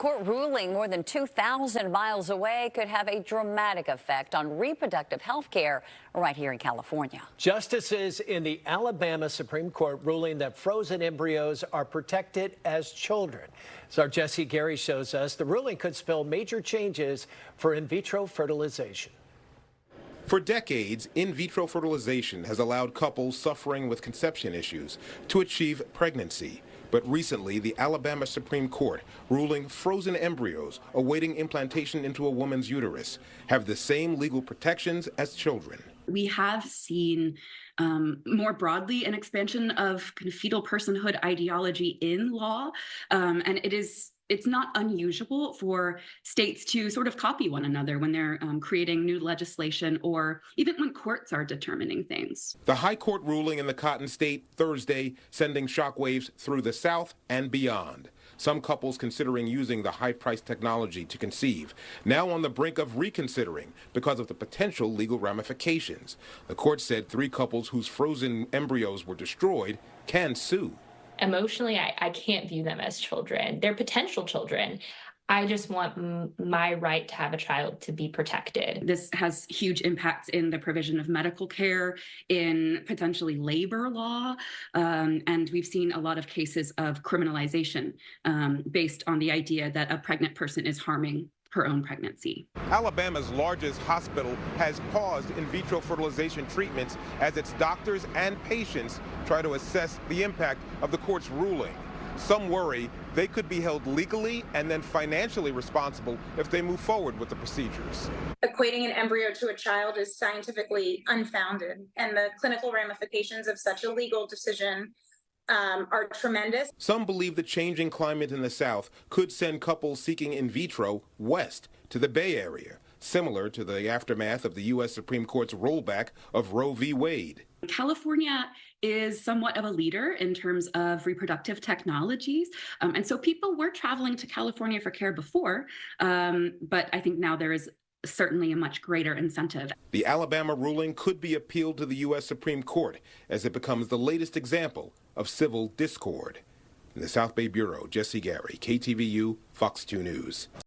Court ruling more than 2,000 miles away could have a dramatic effect on reproductive health care right here in California. Justices in the Alabama Supreme Court ruling that frozen embryos are protected as children. As our Jesse Gary shows us, the ruling could spell major changes for in vitro fertilization. For decades, in vitro fertilization has allowed couples suffering with conception issues to achieve pregnancy. But recently, the Alabama Supreme Court ruling frozen embryos awaiting implantation into a woman's uterus have the same legal protections as children. We have seen more broadly an expansion of kind of fetal personhood ideology in law, and it's not unusual for states to sort of copy one another when they're creating new legislation or even when courts are determining things. The High Court ruling in the Cotton State Thursday sending shockwaves through the South and beyond. Some couples considering using the high-priced technology to conceive, now on the brink of reconsidering because of the potential legal ramifications. The court said 3 couples whose frozen embryos were destroyed can sue. Emotionally, I can't view them as children. They're potential children. I just want my right to have a child to be protected. This has huge impacts in the provision of medical care, in potentially labor law, and we've seen a lot of cases of criminalization based on the idea that a pregnant person is harming her own pregnancy. Alabama's largest hospital has paused in vitro fertilization treatments as its doctors and patients try to assess the impact of the court's ruling. Some worry they could be held legally and then financially responsible if they move forward with the procedures. Equating an embryo to a child is scientifically unfounded, and the clinical ramifications of such a legal decision are tremendous. Some believe the changing climate in the South could send couples seeking in vitro west to the Bay Area, similar to the aftermath of the U.S. Supreme Court's rollback of Roe v. Wade. California is somewhat of a leader in terms of reproductive technologies. And so people were traveling to California for care before, but I think now there is certainly a much greater incentive. The Alabama ruling could be appealed to the U.S. Supreme Court as it becomes the latest example of civil discord. In the South Bay Bureau, Jesse Gary, KTVU, Fox 2 News.